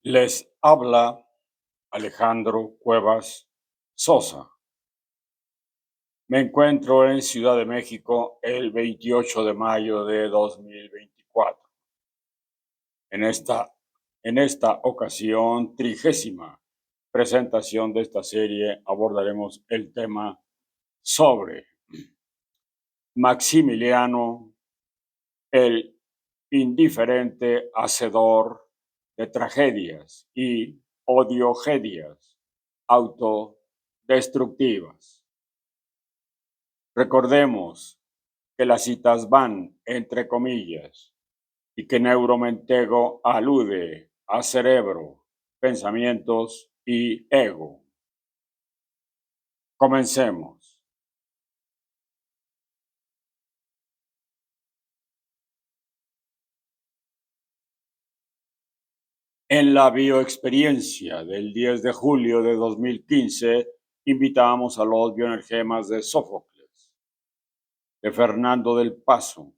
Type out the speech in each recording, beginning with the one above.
Les habla Alejandro Cuevas Sosa. Me encuentro en Ciudad de México el 28 de mayo de 2024. En esta ocasión, 30ª presentación de esta serie, abordaremos el tema sobre Maximiliano, el indiferente hacedor de tragedias y odiogedias autodestructivas. Recordemos que las citas van entre comillas y que neuromentego alude a cerebro, pensamientos y ego. Comencemos. En la bioexperiencia del 10 de julio de 2015, invitamos a los bioenergemas de Sófocles, de Fernando del Paso,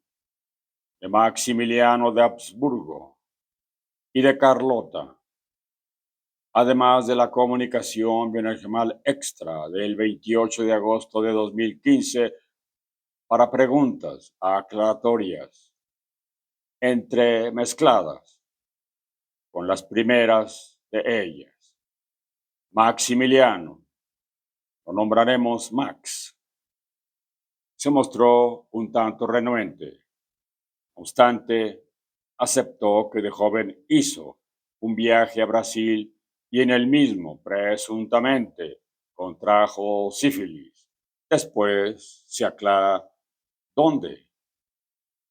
de Maximiliano de Habsburgo y de Carlota, además de la comunicación bioenergemal extra del 28 de agosto de 2015 para preguntas aclaratorias, entremezcladas con las primeras de ellas. Maximiliano, lo nombraremos Max, se mostró un tanto renuente. No obstante, aceptó que de joven hizo un viaje a Brasil y en el mismo, presuntamente, contrajo sífilis. Después se aclara dónde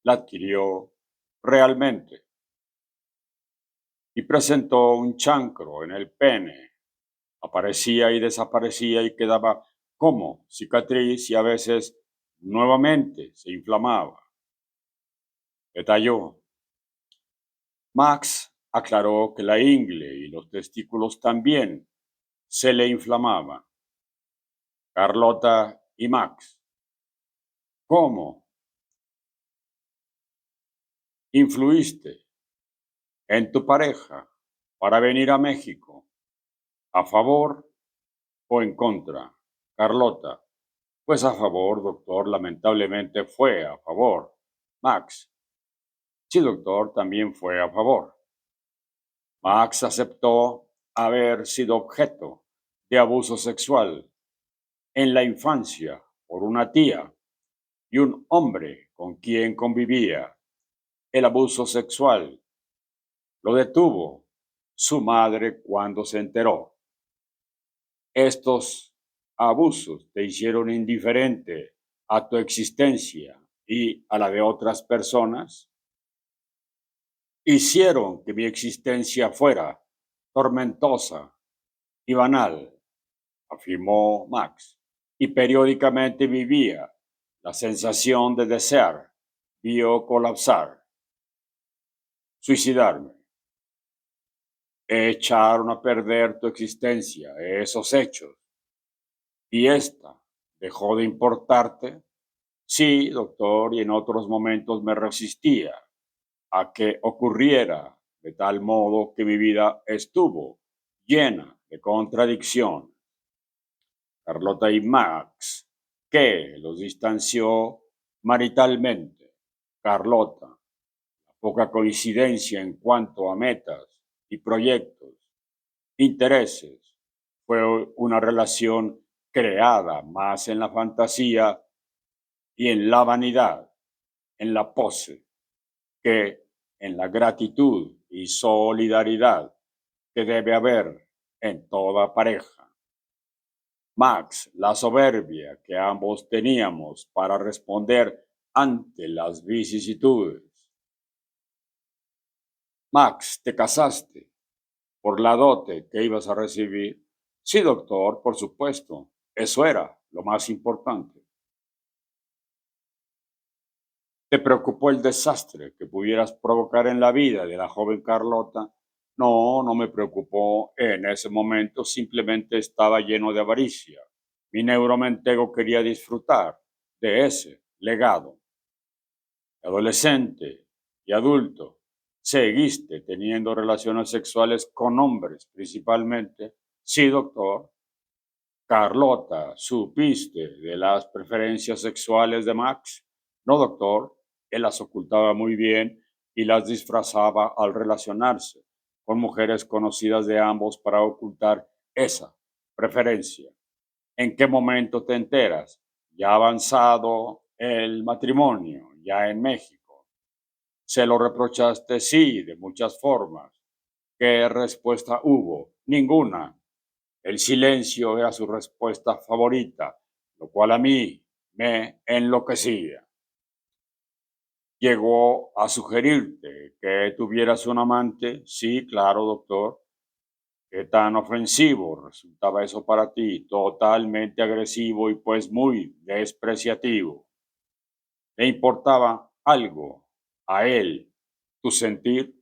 la adquirió realmente y presentó un chancro en el pene. Aparecía y desaparecía y quedaba como cicatriz y a veces nuevamente se inflamaba. Detalló. Max aclaró que la ingle y los testículos también se le inflamaban. Carlota y Max, ¿cómo influiste en tu pareja para venir a México? ¿A favor o en contra? Carlota, pues a favor, doctor, lamentablemente fue a favor. Max, sí, doctor, también fue a favor. Max aceptó haber sido objeto de abuso sexual en la infancia por una tía y un hombre con quien convivía. El abuso sexual lo detuvo su madre cuando se enteró. Estos abusos te hicieron indiferente a tu existencia y a la de otras personas. Hicieron que mi existencia fuera tormentosa y banal, afirmó Max, y periódicamente vivía la sensación de desear, vio colapsar, suicidarme. Echaron a perder tu existencia, esos hechos, y esta dejó de importarte. Sí, doctor, y en otros momentos me resistía a que ocurriera de tal modo que mi vida estuvo llena de contradicción. Carlota y Max, que los distanció maritalmente. Carlota, la poca coincidencia en cuanto a metas y proyectos, intereses, fue una relación creada más en la fantasía y en la vanidad, en la pose, que en la gratitud y solidaridad que debe haber en toda pareja. Max, la soberbia que ambos teníamos para responder ante las vicisitudes. Max, ¿te casaste por la dote que ibas a recibir? Sí, doctor, por supuesto. Eso era lo más importante. ¿Te preocupó el desastre que pudieras provocar en la vida de la joven Carlota? No, no me preocupó en ese momento, simplemente estaba lleno de avaricia. Mi neuromentego quería disfrutar de ese legado. Adolescente y adulto, ¿Seguiste teniendo relaciones sexuales con hombres principalmente? Sí, doctor. Carlota, ¿supiste de las preferencias sexuales de Max? No, doctor. Él las ocultaba muy bien y las disfrazaba al relacionarse con mujeres conocidas de ambos para ocultar esa preferencia. ¿En qué momento te enteras? Ya avanzado el matrimonio, ya en México. ¿Se lo reprochaste? Sí, de muchas formas. ¿Qué respuesta hubo? Ninguna. El silencio era su respuesta favorita, lo cual a mí me enloquecía. ¿Llegó a sugerirte que tuvieras un amante? Sí, claro, doctor. ¿Qué tan ofensivo resultaba eso para ti? Totalmente agresivo y pues muy despreciativo. ¿Le importaba algo a él tu sentir?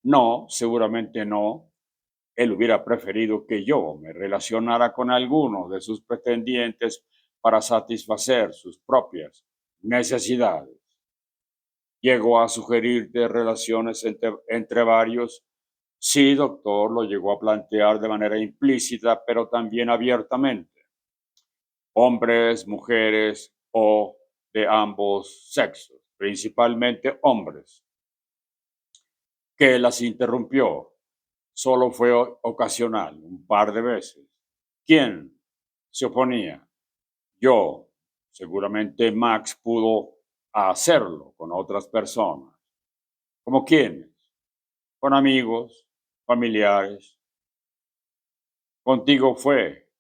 No, seguramente no. Él hubiera preferido que yo me relacionara con alguno de sus pretendientes para satisfacer sus propias necesidades. ¿Llegó a sugerirte relaciones entre varios? Sí, doctor, lo llegó a plantear de manera implícita, pero también abiertamente. Hombres, mujeres o de ambos sexos, principalmente hombres, que las interrumpió. Solo fue ocasional, un par de veces. ¿Quién se oponía? Yo. Seguramente Max pudo hacerlo con otras personas. ¿Como quiénes? Con amigos, familiares. Contigo fue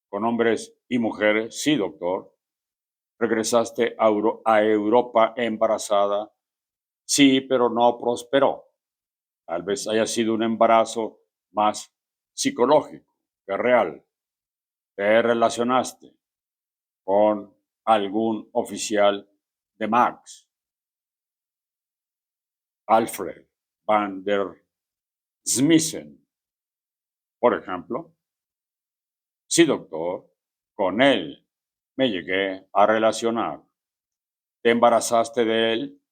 con hombres y mujeres. Sí, doctor. Regresaste a Europa embarazada. Sí, pero no prosperó. Tal vez haya sido un embarazo más psicológico que real. Te relacionaste con algún oficial de Max, Alfred van der Smissen, por ejemplo. Sí, doctor, con él me llegué a relacionar. Te embarazaste de él,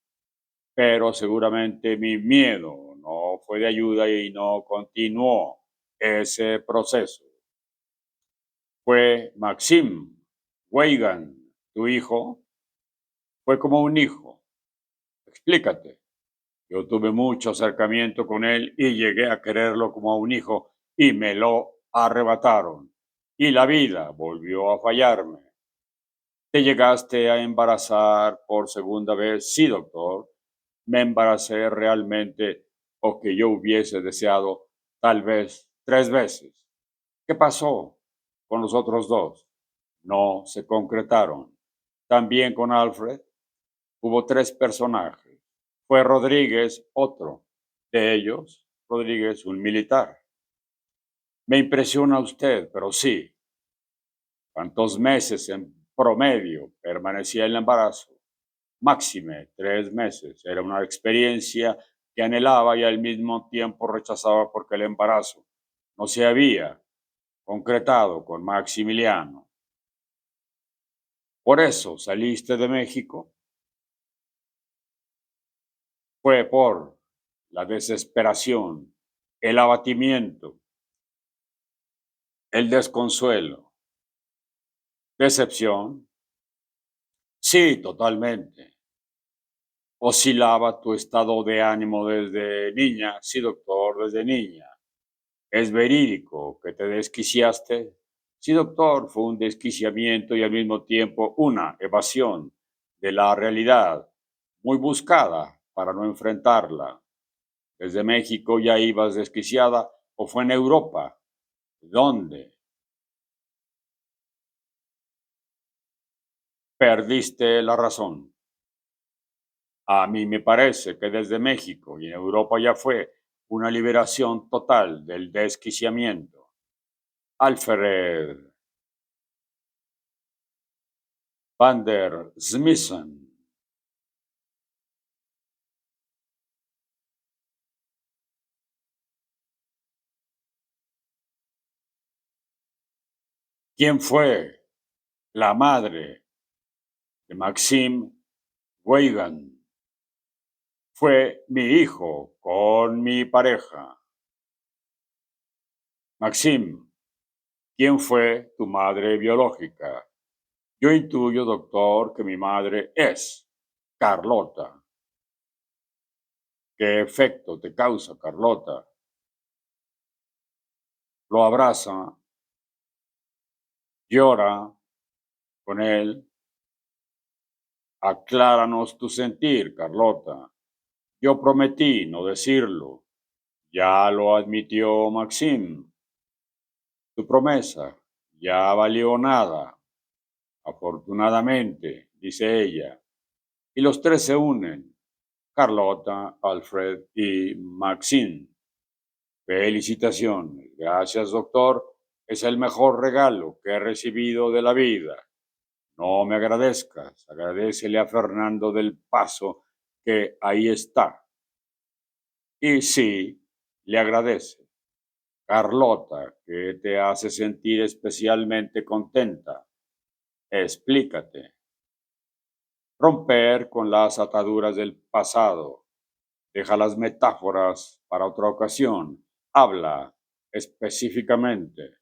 pero seguramente mi miedo no fue de ayuda y no continuó ese proceso. Fue Maxim Weigand, tu hijo, fue como un hijo. Explícate. Yo tuve mucho acercamiento con él y llegué a quererlo como a un hijo y me lo arrebataron. Y la vida volvió a fallarme. ¿Te llegaste a embarazar por segunda vez? Sí, doctor. Me embaracé realmente o que yo hubiese deseado tal vez 3 veces. ¿Qué pasó con los otros dos? No se concretaron. También con Alfred hubo 3 personajes. Fue Rodríguez otro de ellos, Rodríguez un militar. Me impresiona usted, pero sí. ¿Cuántos meses en promedio permanecía el embarazo? Máxime 3 meses. Era una experiencia que anhelaba y al mismo tiempo rechazaba porque el embarazo no se había concretado con Maximiliano. Por eso saliste de México. Fue por la desesperación, el abatimiento, el desconsuelo, decepción. Sí, totalmente. Oscilaba tu estado de ánimo desde niña. Sí, doctor, desde niña. ¿Es verídico que te desquiciaste? Sí, doctor, fue un desquiciamiento y al mismo tiempo una evasión de la realidad, muy buscada para no enfrentarla. ¿Desde México ya ibas desquiciada o fue en Europa? ¿Dónde perdiste la razón? A mí me parece que desde México y en Europa ya fue una liberación total del desquiciamiento. Alfred van der Smissen. ¿Quién fue la madre de Maxim Weigand? Fue mi hijo con mi pareja. Maxim, ¿quién fue tu madre biológica? Yo intuyo, doctor, que mi madre es Carlota. ¿Qué efecto te causa, Carlota? Lo abraza, llora con él. Acláranos tu sentir, Carlota. Yo prometí no decirlo. Ya lo admitió Maxim. Tu promesa ya valió nada. Afortunadamente, dice ella. Y los tres se unen. Carlota, Alfred y Maxim. Felicitaciones. Gracias, doctor. Es el mejor regalo que he recibido de la vida. No me agradezcas. Agradécele a Fernando del Paso que ahí está. Y sí, le agradece. Carlota, ¿qué te hace sentir especialmente contenta? Explícate. Romper con las ataduras del pasado. Deja las metáforas para otra ocasión. Habla específicamente.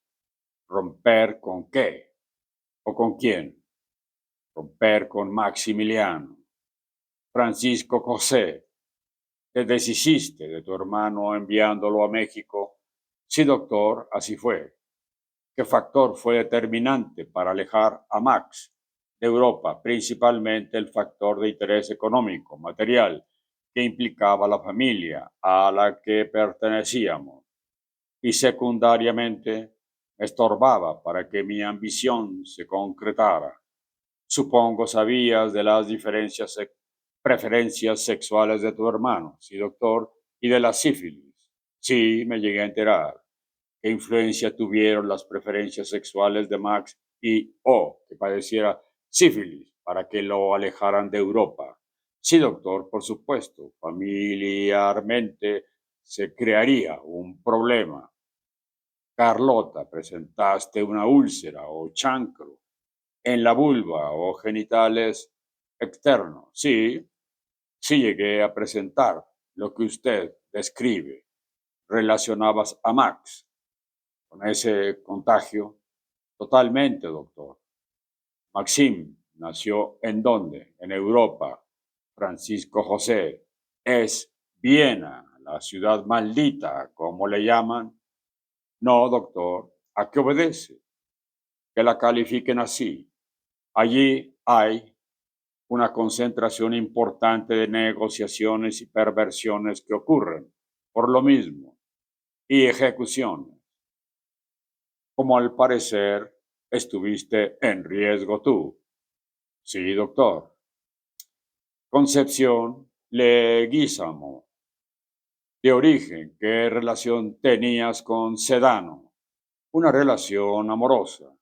¿Romper con qué? ¿O con quién? Romper con Maximiliano. Francisco José, te deshiciste de tu hermano enviándolo a México. Sí, doctor, así fue. ¿Qué factor fue determinante para alejar a Max de Europa? Principalmente el factor de interés económico, material, que implicaba la familia a la que pertenecíamos. Y secundariamente, estorbaba para que mi ambición se concretara. Supongo sabías de las preferencias sexuales de tu hermano, sí, doctor, y de la sífilis. Sí, me llegué a enterar. ¿Qué influencia tuvieron las preferencias sexuales de Max y o que padeciera sífilis para que lo alejaran de Europa? Sí, doctor, por supuesto. Familiarmente se crearía un problema. Carlota, presentaste una úlcera o chancro en la vulva o genitales externos. Sí, sí llegué a presentar lo que usted describe. Relacionabas a Max con ese contagio. Totalmente, doctor. Maxim nació ¿en dónde? En Europa. Francisco José es Viena, la ciudad maldita, como le llaman. No, doctor. ¿A qué obedece? Que la califiquen así. Allí hay una concentración importante de negociaciones y perversiones que ocurren por lo mismo y ejecuciones. Como al parecer estuviste en riesgo tú. Sí, doctor. Concepción Leguízamo. De origen, ¿qué relación tenías con Sedano? Una relación amorosa.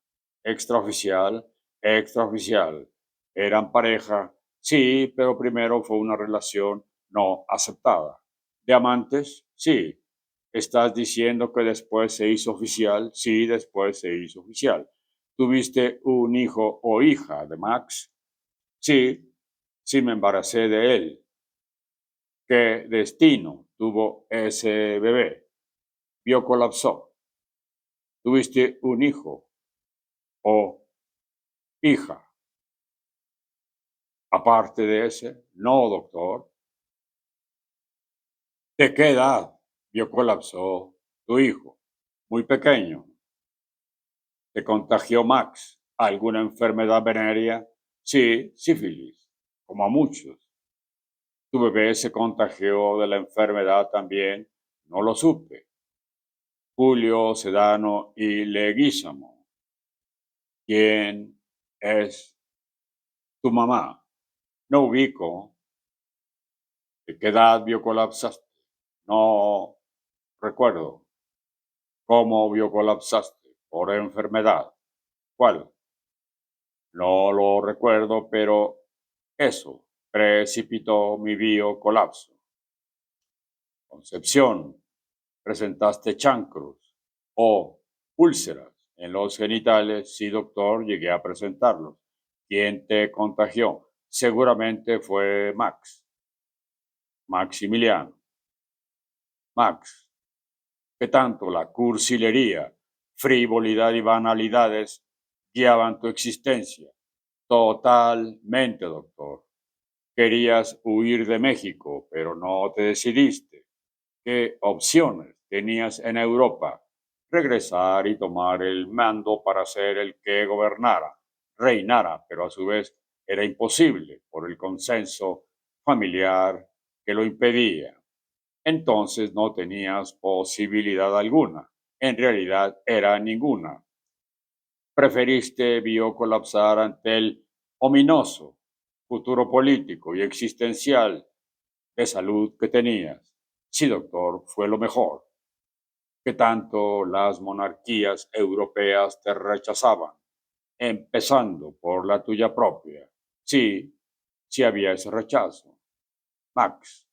Extraoficial, extraoficial. Eran pareja, sí, pero primero fue una relación no aceptada. ¿De amantes? Sí. ¿Estás diciendo que después se hizo oficial? Sí, después se hizo oficial. ¿Tuviste un hijo o hija de Max? Sí, sí me embaracé de él. ¿Qué destino tuvo ese bebé? Vio colapsó. ¿Tuviste un hijo o hija? Aparte de ese, no, doctor. ¿De qué edad vio colapsó tu hijo? Muy pequeño. ¿Te contagió Max alguna enfermedad venérea? Sí, sífilis, como a muchos. ¿Tu bebé se contagió de la enfermedad también? No lo supe. Julio, Sedano y Leguízamo. ¿Quién es tu mamá? No ubico. ¿De qué edad vio colapsaste? No recuerdo. ¿Cómo vio colapsaste? ¿Por enfermedad? ¿Cuál? No lo recuerdo, pero eso precipitó mi biocolapso. Concepción, presentaste chancros o úlceras en los genitales. Sí, doctor, llegué a presentarlos. ¿Quién te contagió? Seguramente fue Max. Maximiliano. Max, ¿qué tanto la cursilería, frivolidad y banalidades guiaban tu existencia? Totalmente, doctor. Querías huir de México, pero no te decidiste. ¿Qué opciones tenías en Europa? Regresar y tomar el mando para ser el que gobernara, reinara, pero a su vez era imposible por el consenso familiar que lo impedía. Entonces no tenías posibilidad alguna. En realidad era ninguna. Preferiste vio colapsar ante el ominoso futuro político y existencial de salud que tenías. Sí, doctor, fue lo mejor. Que tanto las monarquías europeas te rechazaban, empezando por la tuya propia. Sí, sí había ese rechazo. Max,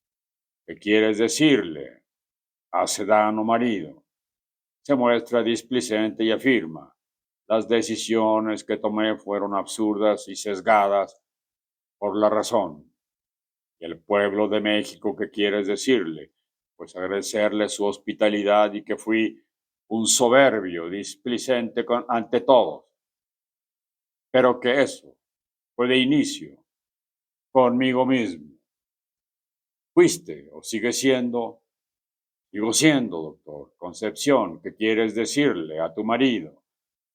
¿qué quieres decirle a Sedano marido? Se muestra displicente y afirma: las decisiones que tomé fueron absurdas y sesgadas por la razón. Y el pueblo de México, ¿qué quieres decirle? Pues agradecerle su hospitalidad y que fui un soberbio, displicente ante todos, pero que eso fue de inicio conmigo mismo. Fuiste o sigo siendo, doctor Concepción, ¿qué quieres decirle a tu marido?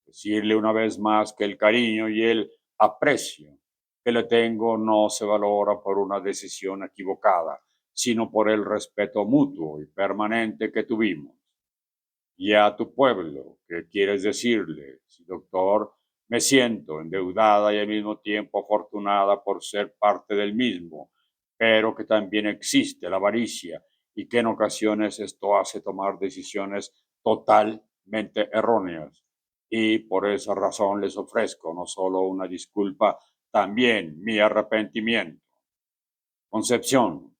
Decirle una vez más que el cariño y el aprecio que le tengo no se valora por una decisión equivocada, sino por el respeto mutuo y permanente que tuvimos. Y a tu pueblo, ¿qué quieres decirle? Sí, doctor, me siento endeudada y al mismo tiempo afortunada por ser parte del mismo, pero que también existe la avaricia y que en ocasiones esto hace tomar decisiones totalmente erróneas. Y por esa razón les ofrezco no solo una disculpa, también mi arrepentimiento. Concepción,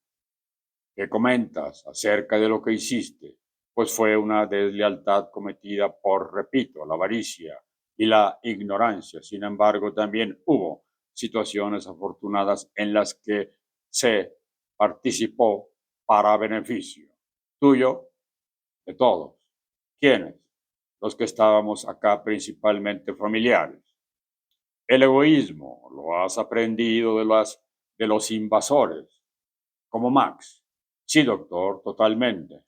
¿qué comentas acerca de lo que hiciste? Pues fue una deslealtad cometida por, repito, la avaricia y la ignorancia. Sin embargo, también hubo situaciones afortunadas en las que se participó para beneficio tuyo, de todos. ¿Quiénes? Los que estábamos acá, principalmente familiares. El egoísmo lo has aprendido de los invasores, como Max. Sí, doctor, totalmente.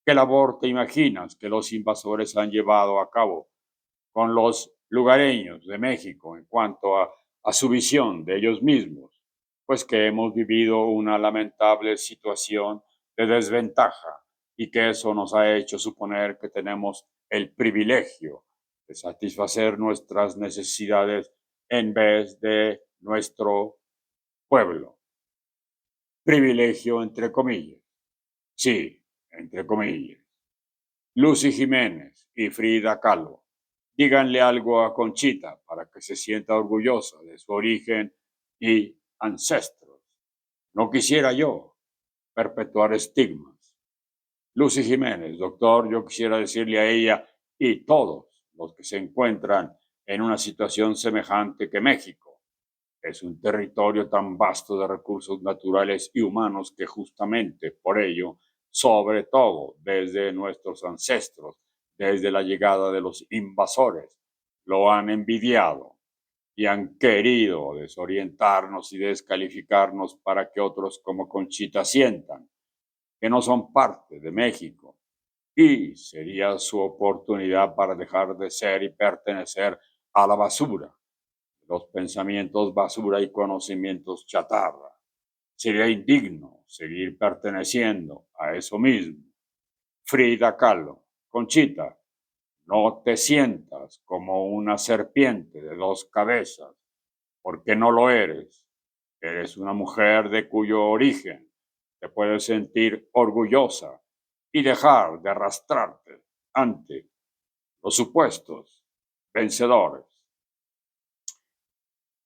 ¿Qué labor te imaginas que los invasores han llevado a cabo con los lugareños de México en cuanto a su visión de ellos mismos? Pues que hemos vivido una lamentable situación de desventaja y que eso nos ha hecho suponer que tenemos el privilegio de satisfacer nuestras necesidades en vez de nuestro pueblo. Privilegio entre comillas. Sí, entre comillas. Lucy Jiménez y Frida Kahlo. Díganle algo a Conchita para que se sienta orgullosa de su origen y ancestros. No quisiera yo perpetuar estigmas. Lucy Jiménez, doctor, yo quisiera decirle a ella y todos los que se encuentran en una situación semejante que México es un territorio tan vasto de recursos naturales y humanos que justamente por ello, sobre todo desde nuestros ancestros, desde la llegada de los invasores, lo han envidiado y han querido desorientarnos y descalificarnos para que otros como Conchita sientan que no son parte de México. Y sería su oportunidad para dejar de ser y pertenecer a la basura, los pensamientos basura y conocimientos chatarra. Sería indigno seguir perteneciendo a eso mismo. Frida Kahlo, Conchita, no te sientas como una serpiente de dos cabezas, porque no lo eres. Eres una mujer de cuyo origen te puedes sentir orgullosa y dejar de arrastrarte ante los supuestos vencedores.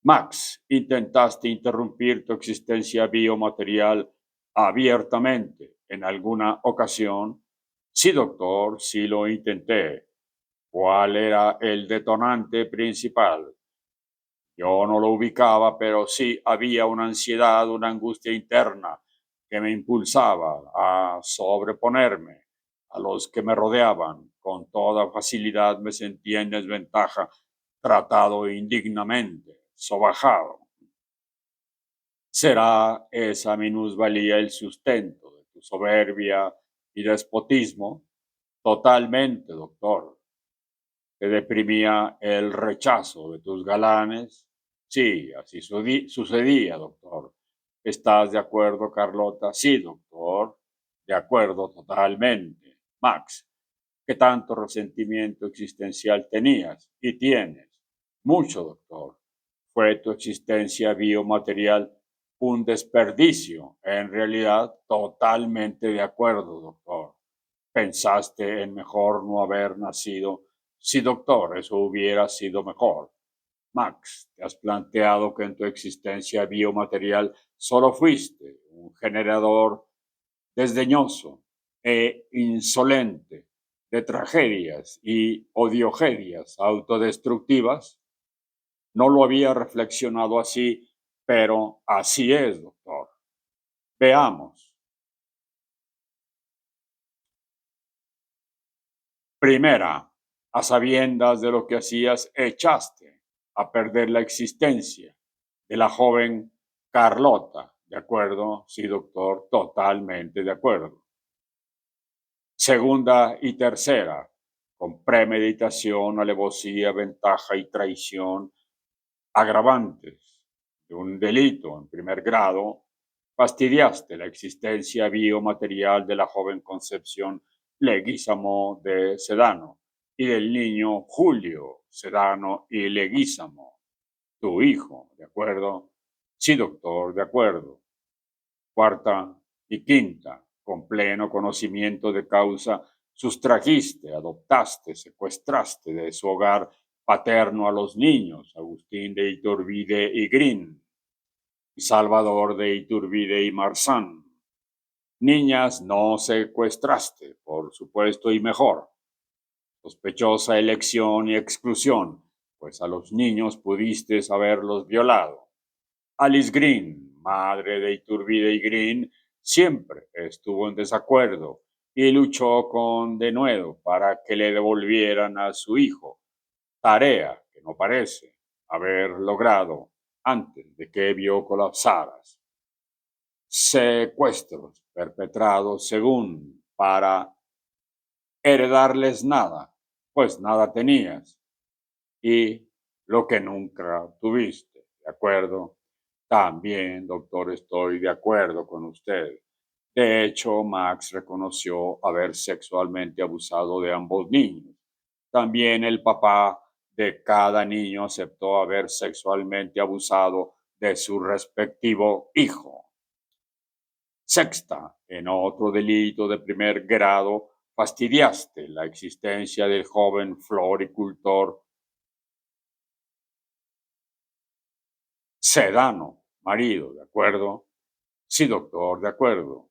Max, intentaste interrumpir tu existencia biomaterial abiertamente en alguna ocasión. Sí, doctor, sí lo intenté. ¿Cuál era el detonante principal? Yo no lo ubicaba, pero sí había una ansiedad, una angustia interna que me impulsaba a sobreponerme a los que me rodeaban. Con toda facilidad me sentía en desventaja, tratado indignamente, sobajado. ¿Será esa minusvalía el sustento de tu soberbia y despotismo? Totalmente, doctor. ¿Te deprimía el rechazo de tus galanes? Sí, así sucedía, doctor. ¿Estás de acuerdo, Carlota? Sí, doctor. De acuerdo, totalmente. Max, ¿qué tanto resentimiento existencial tenías y tienes? Mucho, doctor. ¿Fue tu existencia biomaterial un desperdicio? En realidad, totalmente de acuerdo, doctor. ¿Pensaste en mejor no haber nacido? Sí, doctor, eso hubiera sido mejor. Max, ¿te has planteado que en tu existencia biomaterial solo fuiste un generador desdeñoso e insolente de tragedias y odiogedias autodestructivas? No lo había reflexionado así, pero así es, doctor. Veamos. Primera, a sabiendas de lo que hacías, echaste a perder la existencia de la joven Carlota. ¿De acuerdo? Sí, doctor, totalmente de acuerdo. Segunda y tercera, con premeditación, alevosía, ventaja y traición, agravantes de un delito en primer grado, fastidiaste la existencia biomaterial de la joven Concepción Leguízamo de Sedano y del niño Julio Sedano y Leguízamo, tu hijo, ¿de acuerdo? Sí, doctor, de acuerdo. Cuarta y quinta, con pleno conocimiento de causa, sustrajiste, adoptaste, secuestraste de su hogar paterno a los niños Agustín de Iturbide y Green, y Salvador de Iturbide y Marzán. Niñas no secuestraste, por supuesto, y mejor. Sospechosa elección y exclusión, pues a los niños pudiste haberlos violado. Alice Green, madre de Iturbide y Green, siempre estuvo en desacuerdo y luchó con denuedo para que le devolvieran a su hijo, tarea que no parece haber logrado antes de que vio colapsaras. Secuestros perpetrados según para heredarles nada, pues nada tenías y lo que nunca tuviste, ¿de acuerdo? También, doctor, estoy de acuerdo con usted. De hecho, Max reconoció haber sexualmente abusado de ambos niños. También el papá de cada niño aceptó haber sexualmente abusado de su respectivo hijo. Sexta, en otro delito de primer grado, fastidiaste la existencia del joven floricultor Sedano, marido, ¿de acuerdo? Sí, doctor, de acuerdo.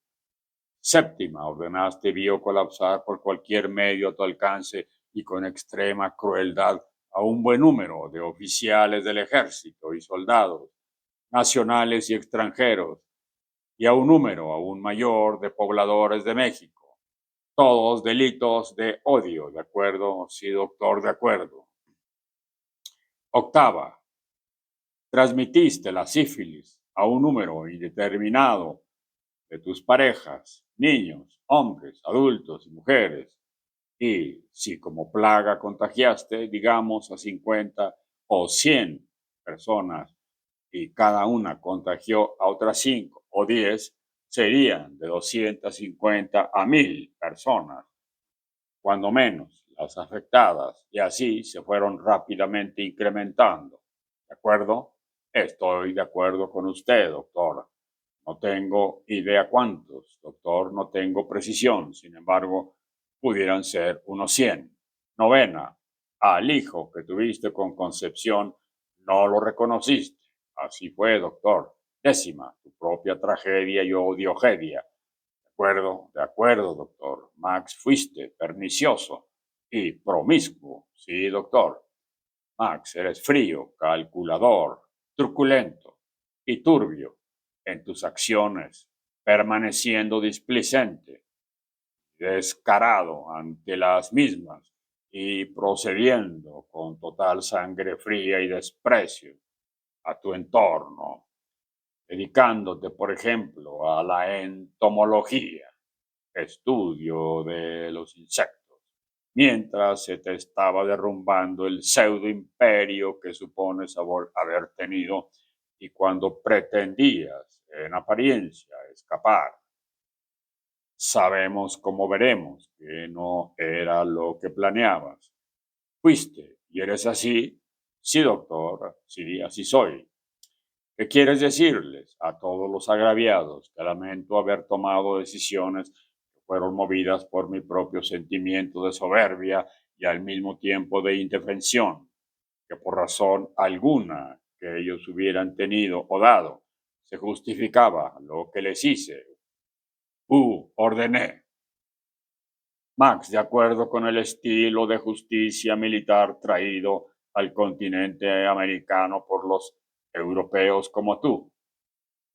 Séptima, ordenaste vio colapsar por cualquier medio a tu alcance y con extrema crueldad a un buen número de oficiales del ejército y soldados, nacionales y extranjeros, y a un número aún mayor de pobladores de México. Todos delitos de odio, ¿de acuerdo? Sí, doctor, de acuerdo. Octava, transmitiste la sífilis a un número indeterminado de tus parejas, niños, hombres, adultos y mujeres. Y si como plaga contagiaste, digamos, a 50 o 100 personas y cada una contagió a otras 5 o 10, serían de 250 a 1000 personas, cuando menos las afectadas, y así se fueron rápidamente incrementando. ¿De acuerdo? Estoy de acuerdo con usted, doctor. No tengo idea cuántos, doctor, no tengo precisión. Sin embargo, pudieran ser unos 100. Novena, al hijo que tuviste con Concepción no lo reconociste. Así fue, doctor. Décima, tu propia tragedia y odiogedia. De acuerdo, doctor. Max, fuiste pernicioso y promiscuo. Sí, doctor. Max, eres frío, calculador, truculento y turbio en tus acciones, permaneciendo displicente, descarado ante las mismas y procediendo con total sangre fría y desprecio a tu entorno, dedicándote, por ejemplo, a la entomología, estudio de los insectos, mientras se te estaba derrumbando el pseudo imperio que supones haber tenido y cuando pretendías, en apariencia, escapar. Sabemos, como veremos, que no era lo que planeabas. Fuiste y eres así. Sí, doctor, sí, así soy. ¿Qué quieres decirles a todos los agraviados que lamento haber tomado decisiones que fueron movidas por mi propio sentimiento de soberbia y al mismo tiempo de indefensión, que por razón alguna que ellos hubieran tenido o dado, se justificaba lo que les hice ordené? Max, de acuerdo con el estilo de justicia militar traído al continente americano por los europeos como tú.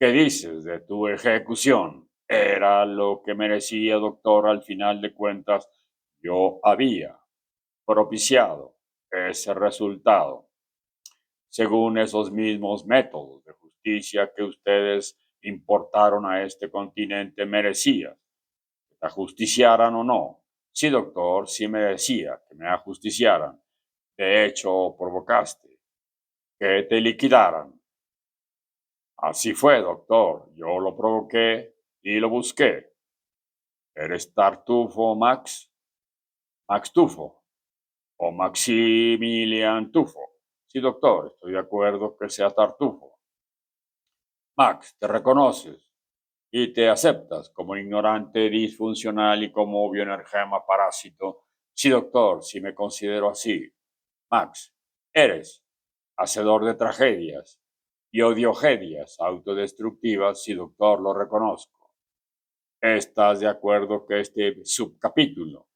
¿Qué dices de tu ejecución? Era lo que merecía, doctor. Al final de cuentas, yo había propiciado ese resultado. Según esos mismos métodos de justicia que ustedes importaron a este continente, merecía que te ajusticiaran o no. Sí, doctor, sí merecía que me ajusticiaran. De hecho, provocaste que te liquidaran. Así fue, doctor. Yo lo provoqué y lo busqué. ¿Eres Tartufo, Max? Max Tufo o Maximilian Tufo. Sí, doctor, estoy de acuerdo que sea Tartufo. Max, te reconoces y te aceptas como ignorante, disfuncional y como bioenergema parásito. Sí, doctor, sí me considero así. Max, eres hacedor de tragedias y odiogedias autodestructivas. Sí, doctor, lo reconozco. ¿Estás de acuerdo que este subcapítulo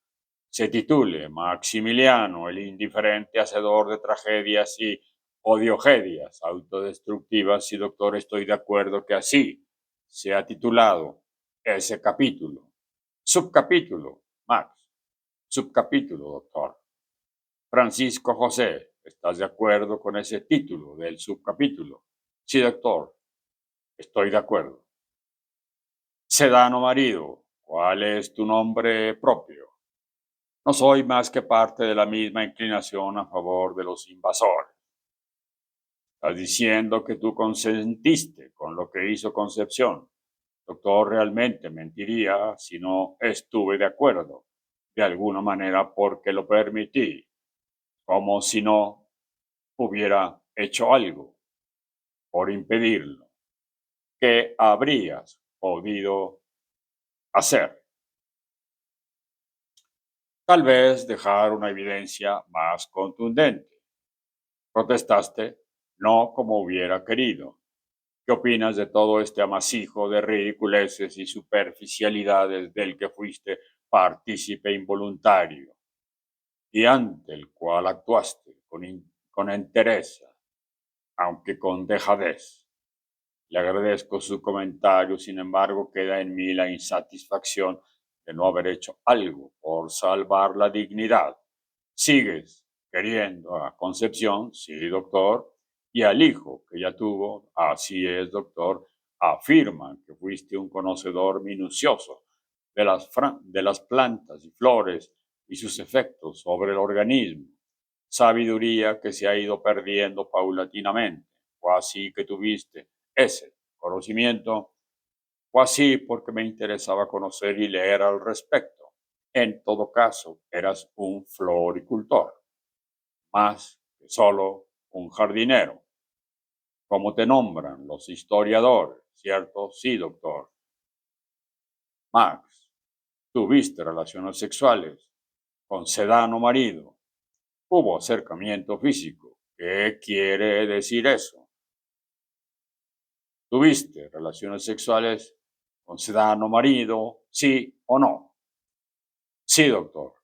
se titule Maximiliano, el indiferente hacedor de tragedias y odiogedias autodestructivas? Sí, doctor, estoy de acuerdo que así se ha titulado ese capítulo. Subcapítulo, Max. Subcapítulo, doctor. Francisco José, ¿estás de acuerdo con ese título del subcapítulo? Sí, doctor, estoy de acuerdo. Sedano marido, ¿cuál es tu nombre propio? No soy más que parte de la misma inclinación a favor de los invasores. Estás diciendo que tú consentiste con lo que hizo Concepción. Doctor, realmente mentiría si no estuve de acuerdo, de alguna manera porque lo permití, como si no hubiera hecho algo por impedirlo. ¿Qué habrías podido hacer? Tal vez dejar una evidencia más contundente. Protestaste no como hubiera querido. ¿Qué opinas de todo este amasijo de ridiculeces y superficialidades del que fuiste partícipe involuntario y ante el cual actuaste con entereza, aunque con dejadez? Le agradezco su comentario, sin embargo, queda en mí la insatisfacción de no haber hecho algo por salvar la dignidad. Sigues queriendo a Concepción, sí, doctor, y al hijo que ya tuvo, así es, doctor. Afirman que fuiste un conocedor minucioso de las plantas y flores y sus efectos sobre el organismo, sabiduría que se ha ido perdiendo paulatinamente, o así que tuviste ese conocimiento, o así porque me interesaba conocer y leer al respecto. En todo caso, eras un floricultor, más que solo un jardinero, como te nombran los historiadores, ¿cierto? Sí, doctor. Max, tuviste relaciones sexuales con Sedano marido. Hubo acercamiento físico. ¿Qué quiere decir eso? ¿Tuviste relaciones sexuales con Sedano marido? ¿Sí o no? Sí, doctor.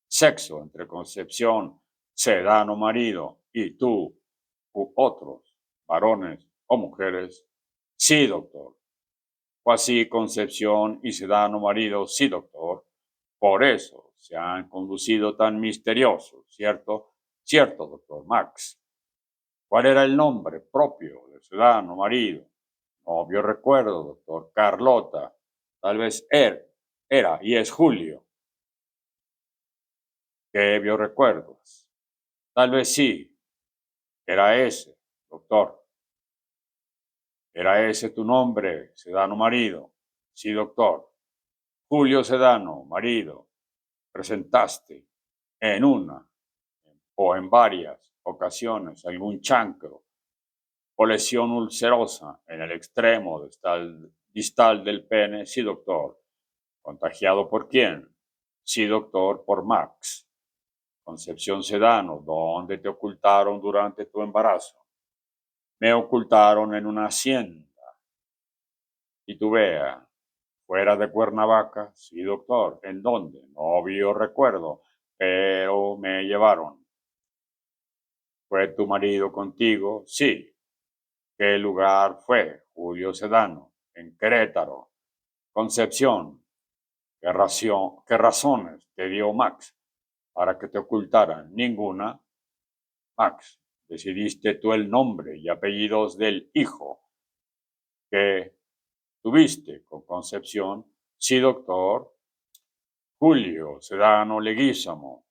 Sexo entre Concepción, Sedano marido y tú u otros varones o mujeres. Sí, doctor. Fue así Concepción y Sedano marido, sí, doctor. Por eso se han conducido tan misteriosos, ¿cierto? Cierto, doctor Max. ¿Cuál era el nombre propio de Sedano marido? Obvio recuerdo, doctor. Carlota. Tal vez era y es Julio. ¿Qué vio recuerdos? Tal vez sí. Era ese, doctor. ¿Era ese tu nombre, Sedano marido? Sí, doctor. Julio Sedano, marido. Presentaste en una o en varias ocasiones algún chancro o lesión ulcerosa en el extremo distal del pene. Sí, doctor. ¿Contagiado por quién? Sí, doctor, por Max. Concepción Sedano, ¿dónde te ocultaron durante tu embarazo? Me ocultaron en una hacienda. Y tú vea, fuera de Cuernavaca, sí, doctor. ¿En dónde? No vio recuerdo, pero me llevaron. ¿Fue tu marido contigo? Sí. ¿Qué lugar fue? Julio Sedano, en Querétaro. Concepción, ¿qué razones te dio Max para que te ocultaran? Ninguna. Max, decidiste tú el nombre y apellidos del hijo que tuviste con Concepción. Sí, doctor. Julio Sedano Leguízamo.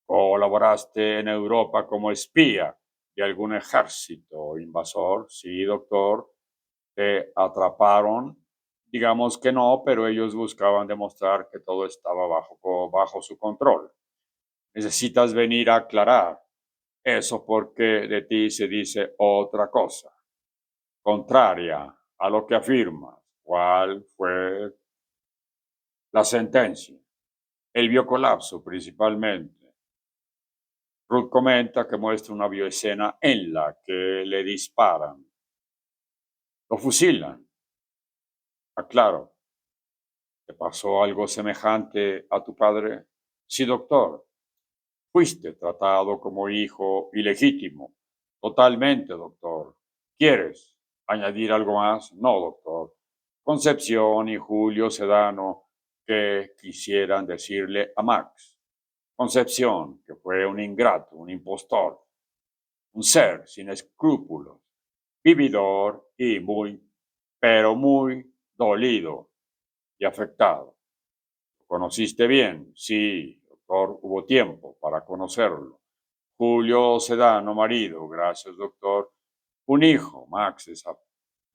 ¿Colaboraste en Europa como espía de algún ejército invasor? Sí, doctor. ¿Te atraparon? Digamos que no, pero ellos buscaban demostrar que todo estaba bajo su control. Necesitas venir a aclarar eso porque de ti se dice otra cosa, contraria a lo que afirmas. ¿Cuál fue la sentencia? El biocolapso principalmente. Ruth comenta que muestra una bioescena en la que le disparan, lo fusilan. Aclaro, ¿te pasó algo semejante a tu padre? Sí, doctor. Fuiste tratado como hijo ilegítimo. Totalmente, doctor. ¿Quieres añadir algo más? No, doctor. Concepción y Julio Sedano que quisieran decirle a Max. Concepción, que fue un ingrato, un impostor, un ser sin escrúpulos, vividor y pero muy dolido y afectado. ¿Lo conociste bien? Sí, doctor, hubo tiempo para conocerlo. Julio Sedano, marido, gracias, doctor. Un hijo, Max,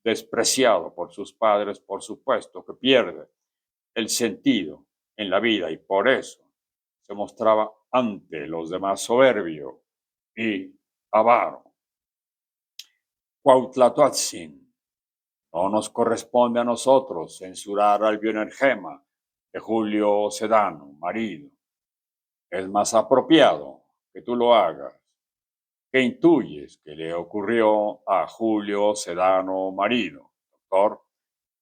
despreciado por sus padres, por supuesto, que pierde el sentido en la vida y por eso se mostraba ante los demás soberbio y avaro. Cuauhtlatoatzin, no nos corresponde a nosotros censurar al bioenergema de Julio Sedano, marido. Es más apropiado que tú lo hagas. ¿Qué intuyes que le ocurrió a Julio Sedano, marido? Doctor,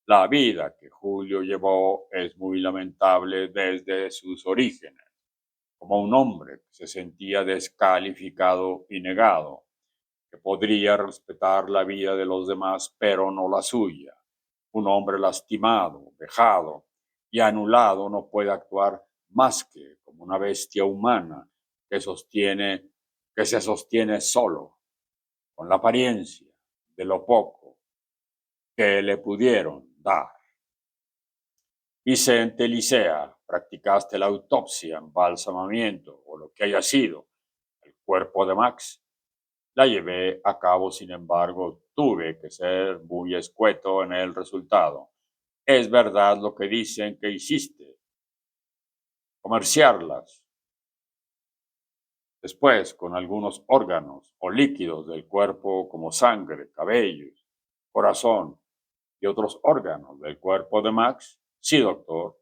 la vida que Julio llevó es muy lamentable desde sus orígenes, como un hombre que se sentía descalificado y negado, que podría respetar la vida de los demás, pero no la suya. Un hombre lastimado, vejado y anulado no puede actuar más que como una bestia humana que se sostiene solo, con la apariencia de lo poco que le pudieron dar. Vicente Licea, practicaste la autopsia, embalsamamiento o lo que haya sido el cuerpo de Max. La llevé a cabo, sin embargo, tuve que ser muy escueto en el resultado. Es verdad lo que dicen que hiciste, comerciarlas. Después, con algunos órganos o líquidos del cuerpo como sangre, cabellos, corazón y otros órganos del cuerpo de Max. Sí, doctor.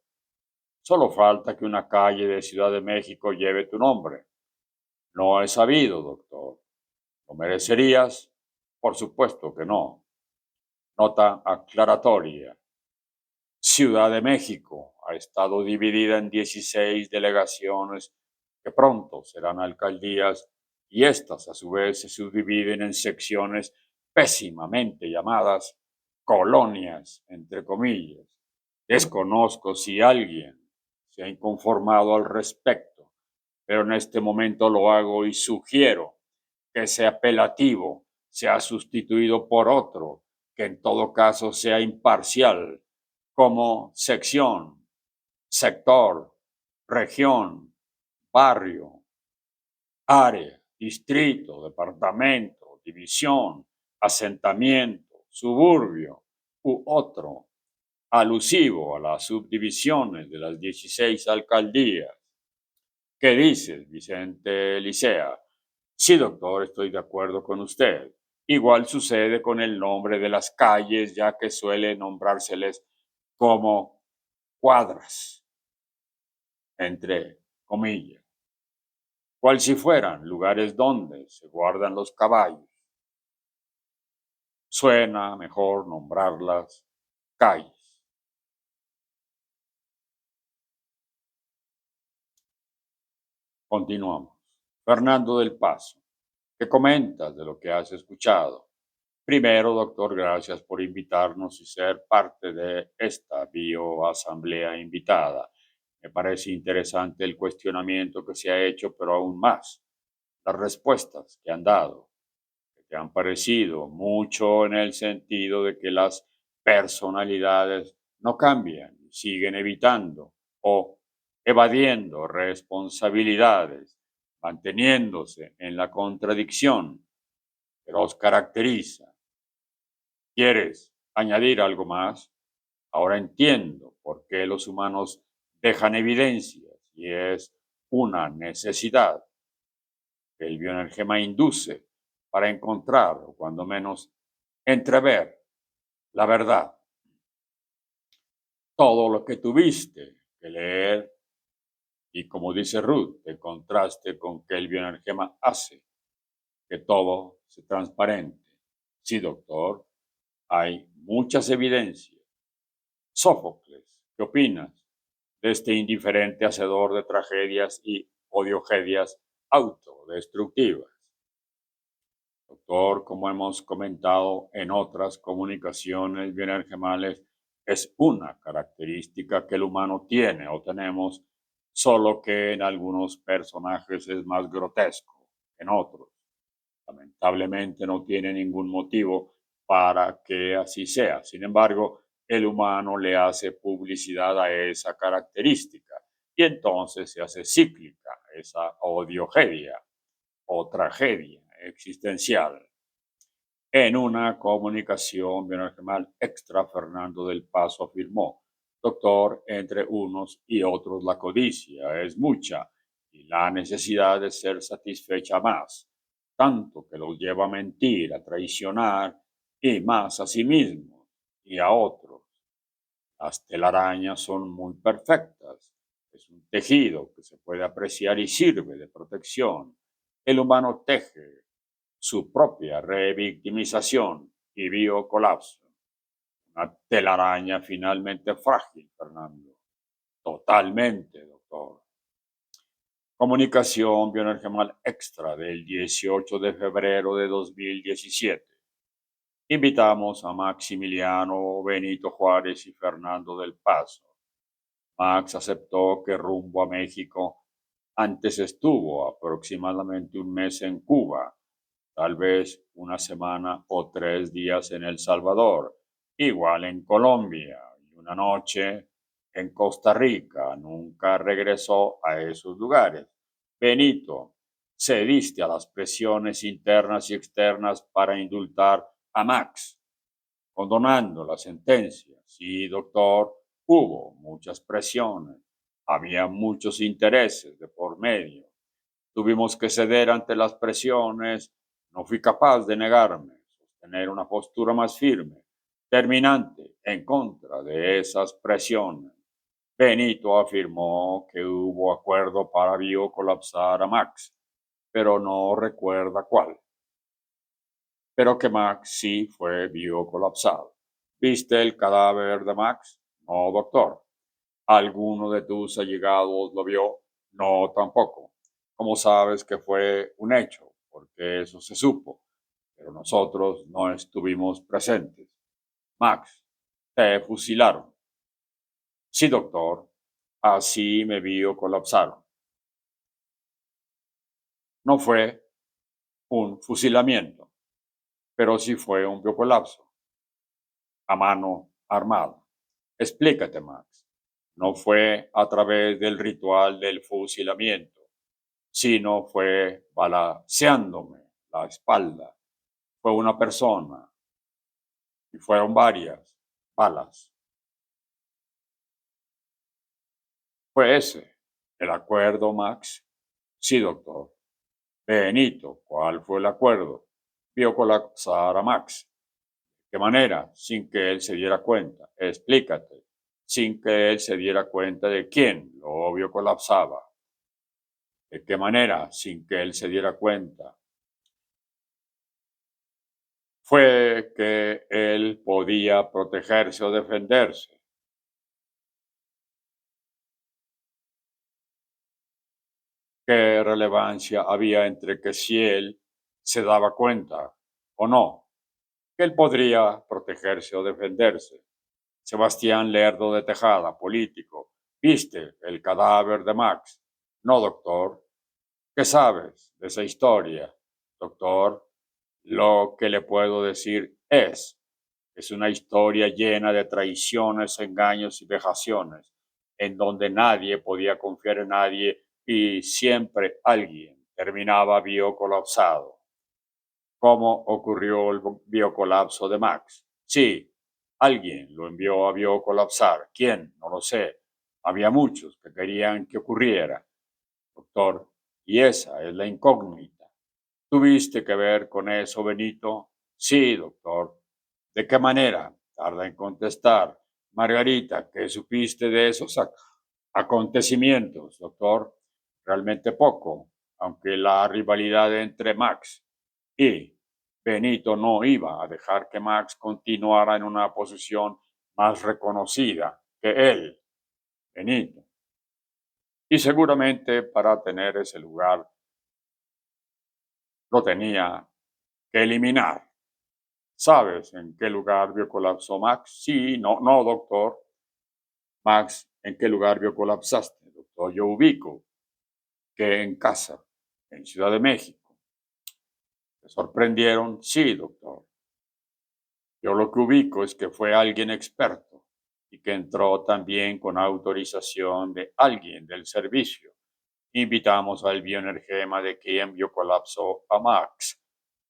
Solo falta que una calle de Ciudad de México lleve tu nombre. No he sabido, doctor. ¿Lo merecerías? Por supuesto que no. Nota aclaratoria. Ciudad de México ha estado dividida en 16 delegaciones que pronto serán alcaldías y estas a su vez se subdividen en secciones pésimamente llamadas colonias, entre comillas. Desconozco si alguien se ha inconformado al respecto, pero en este momento lo hago y sugiero que ese apelativo sea sustituido por otro, que en todo caso sea imparcial, como sección, sector, región, barrio, área, distrito, departamento, división, asentamiento, suburbio u otro, alusivo a las subdivisiones de las 16 alcaldías. ¿Qué dices, Vicente Licea? Sí, doctor, estoy de acuerdo con usted. Igual sucede con el nombre de las calles, ya que suele nombrárseles como cuadras, entre comillas, cual si fueran lugares donde se guardan los caballos. Suena mejor nombrarlas calles. Continuamos. Fernando del Paso, ¿qué comentas de lo que has escuchado? Primero, doctor, gracias por invitarnos y ser parte de esta bioasamblea invitada. Me parece interesante el cuestionamiento que se ha hecho, pero aún más las respuestas que han dado, que te han parecido mucho en el sentido de que las personalidades no cambian, siguen evitando o evadiendo responsabilidades, manteniéndose en la contradicción que los caracteriza. ¿Quieres añadir algo más? Ahora entiendo por qué los humanos dejan evidencias y es una necesidad que el bioenergema induce para encontrar o cuando menos entrever la verdad. Todo lo que tuviste que leer y como dice Ruth, el contraste con que el bioenergema hace que todo se transparente. Sí, doctor, hay muchas evidencias. Sófocles, ¿qué opinas de este indiferente hacedor de tragedias y odiogedias autodestructivas? Doctor, como hemos comentado en otras comunicaciones bioenergemales, es una característica que el humano tiene o tenemos, solo que en algunos personajes es más grotesco que en otros. Lamentablemente no tiene ningún motivo para que así sea. Sin embargo, el humano le hace publicidad a esa característica y entonces se hace cíclica esa odiogedia o tragedia existencial. En una comunicación bioenergemal extra, Fernando del Paso afirmó: doctor, entre unos y otros la codicia es mucha y la necesidad de ser satisfecha más, tanto que los lleva a mentir, a traicionar y más a sí mismos y a otros. Las telarañas son muy perfectas. Es un tejido que se puede apreciar y sirve de protección. El humano teje su propia revictimización y biocolapso. Una telaraña finalmente frágil, Fernando. Totalmente, doctor. Comunicación bioenergemal extra del 18 de febrero de 2017. Invitamos a Maximiliano, Benito Juárez y Fernando del Paso. Max aceptó que rumbo a México antes estuvo aproximadamente un mes en Cuba, tal vez una semana o 3 días en El Salvador, igual en Colombia y una noche en Costa Rica. Nunca regresó a esos lugares. Benito, cediste a las presiones internas y externas para indultar a Max, condonando la sentencia. Sí, doctor, hubo muchas presiones, había muchos intereses de por medio. Tuvimos que ceder ante las presiones. No fui capaz de negarme, sostener una postura más firme, terminante, en contra de esas presiones. Benito afirmó que hubo acuerdo para biocolapsar a Max, pero no recuerda cuál. Pero que Max sí fue biocolapsado. ¿Viste el cadáver de Max? No, doctor. ¿Alguno de tus allegados lo vio? No, tampoco. ¿Cómo sabes que fue un hecho? Porque eso se supo, pero nosotros no estuvimos presentes. Max, te fusilaron. Sí, doctor. Así me vio colapsaron. No fue un fusilamiento, pero sí fue un biocolapso a mano armada. Explícate, Max. No fue a través del ritual del fusilamiento, sino fue balaceándome la espalda. Fue una persona y fueron varias balas. ¿Fue ese el acuerdo, Max? Sí, doctor. Benito, ¿cuál fue el acuerdo? Vio colapsar a Max. ¿De qué manera? Sin que él se diera cuenta. Explícate. Sin que él se diera cuenta de quién lo vio colapsaba. ¿De qué manera? Sin que él se diera cuenta. Fue que él podía protegerse o defenderse. ¿Qué relevancia había entre que si él se daba cuenta o no? Que él podría protegerse o defenderse. Sebastián Lerdo de Tejada, político. ¿Viste el cadáver de Max? No, doctor. ¿Qué sabes de esa historia, doctor? Lo que le puedo decir es una historia llena de traiciones, engaños y vejaciones, en donde nadie podía confiar en nadie y siempre alguien terminaba biocolapsado. ¿Cómo ocurrió el biocolapso de Max? Sí, alguien lo envió a biocolapsar. ¿Quién? No lo sé. Había muchos que querían que ocurriera, doctor, y esa es la incógnita. ¿Tuviste que ver con eso, Benito? Sí, doctor. ¿De qué manera? Tarda en contestar. Margarita, ¿qué supiste de esos acontecimientos, doctor? Realmente poco, aunque la rivalidad entre Max y Benito no iba a dejar que Max continuara en una posición más reconocida que él, Benito. Y seguramente para tener ese lugar lo tenía que eliminar. ¿Sabes en qué lugar vio colapsó Max? Sí, no, no, doctor. Max, ¿en qué lugar vio colapsaste, doctor? Yo ubico que en casa, en Ciudad de México. ¿Se sorprendieron? Sí, doctor. Yo lo que ubico es que fue alguien experto y que entró también con autorización de alguien del servicio. Invitamos al bioenergema de quien vio colapso a Max.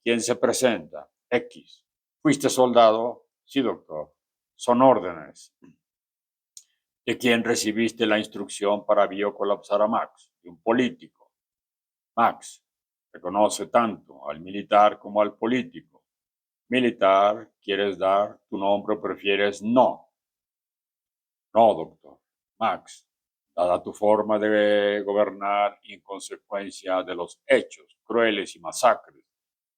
¿Quién se presenta? X. ¿Fuiste soldado? Sí, doctor. Son órdenes. ¿De quién recibiste la instrucción para biocolapsar a Max? De un político. Max, reconoce tanto al militar como al político. Militar, ¿quieres dar tu nombre o prefieres no? No, doctor. Max, dada tu forma de gobernar y en consecuencia de los hechos crueles y masacres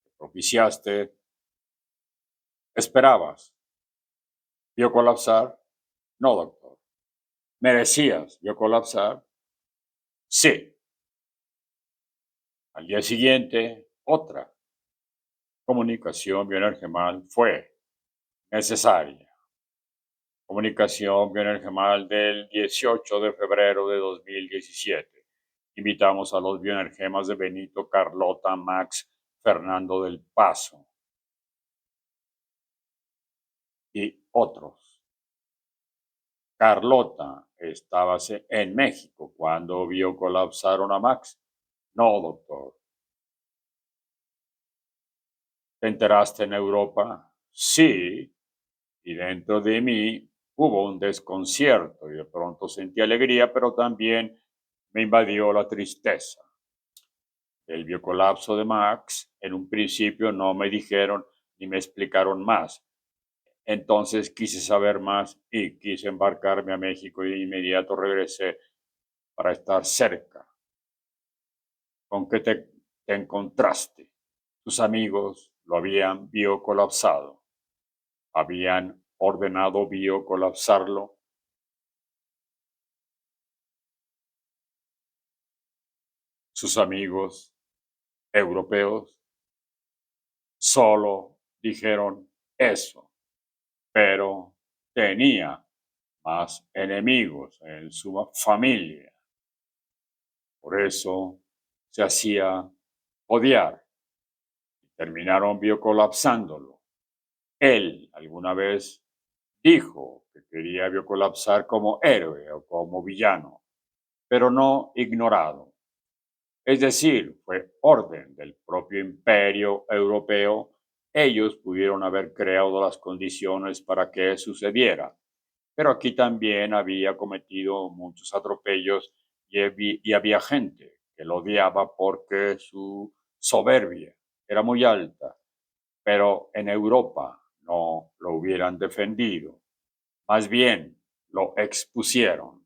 que propiciaste, ¿esperabas? ¿Vio colapsar? No, doctor. ¿Merecías? ¿Vio colapsar? Sí. Al día siguiente, otra comunicación bioenergemal fue necesaria. Comunicación bioenergemal del 18 de febrero de 2017. Invitamos a los bioenergemas de Benito, Carlota, Max, Fernando del Paso y otros. Carlota estaba en México cuando vio colapsaron a Max. No, doctor. ¿Te enteraste en Europa? Sí. Y dentro de mí hubo un desconcierto y de pronto sentí alegría, pero también me invadió la tristeza. El biocolapso de Max, en un principio no me dijeron ni me explicaron más. Entonces quise saber más y quise embarcarme a México y de inmediato regresé para estar cerca. ¿Con qué te encontraste? Tus amigos lo habían biocolapsado. Habían ordenado biocolapsarlo. Sus amigos europeos solo dijeron eso. pero tenía más enemigos en su familia. Por eso se hacía odiar y terminaron biocolapsándolo. Él alguna vez dijo que quería biocolapsar como héroe o como villano, pero no ignorado. Es decir, fue orden del propio imperio europeo. Ellos pudieron haber creado las condiciones para que sucediera, pero aquí también había cometido muchos atropellos y había gente que lo odiaba porque su soberbia era muy alta, pero en Europa no lo hubieran defendido, más bien lo expusieron.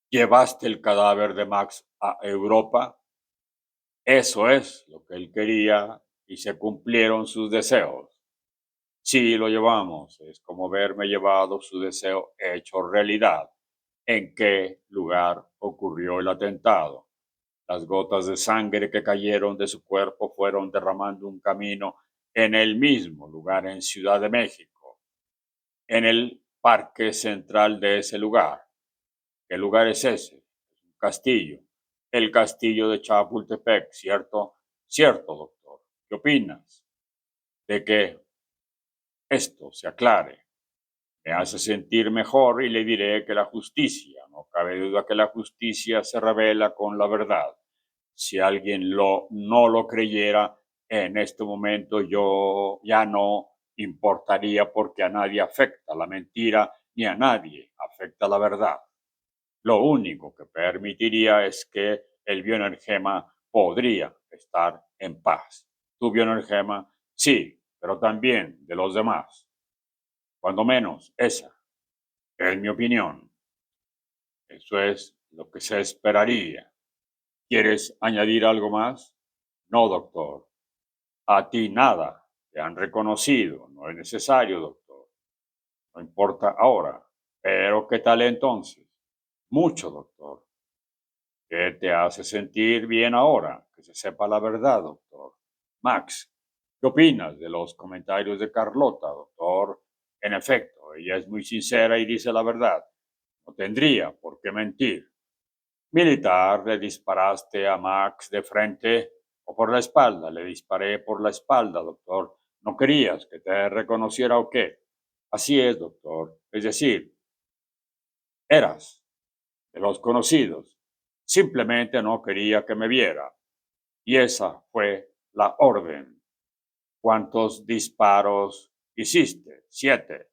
Llevaste el cadáver de Max a Europa. Eso es lo que él quería y se cumplieron sus deseos. Sí, lo llevamos. Es como verme llevado su deseo hecho realidad. ¿En qué lugar ocurrió el atentado? Las gotas de sangre que cayeron de su cuerpo fueron derramando un camino en el mismo lugar en Ciudad de México, en el parque central de ese lugar. ¿Qué lugar es ese? Es un castillo. El castillo de Chapultepec, ¿cierto? Cierto, doctor. ¿Qué opinas de que esto se aclare? Me hace sentir mejor y le diré que la justicia, no cabe duda que la justicia se revela con la verdad. Si alguien no lo creyera, en este momento yo ya no importaría porque a nadie afecta la mentira ni a nadie afecta la verdad. Lo único que permitiría es que el bioenergema podría estar en paz. Tu bioenergema, sí, pero también de los demás. Cuando menos esa es mi opinión. Eso es lo que se esperaría. ¿Quieres añadir algo más? No, doctor. A ti nada. Te han reconocido. No es necesario, doctor. No importa ahora. Pero ¿qué tal entonces? Mucho, doctor. ¿Qué te hace sentir bien ahora? Que se sepa la verdad, doctor. Max, ¿qué opinas de los comentarios de Carlota, doctor? En efecto, ella es muy sincera y dice la verdad. No tendría por qué mentir. Militar, le disparaste a Max de frente o por la espalda. Le disparé por la espalda, doctor. ¿No querías que te reconociera o qué? Así es, doctor. Es decir, eras de los conocidos. Simplemente no quería que me viera. Y esa fue la orden. ¿Cuántos disparos hiciste? 7.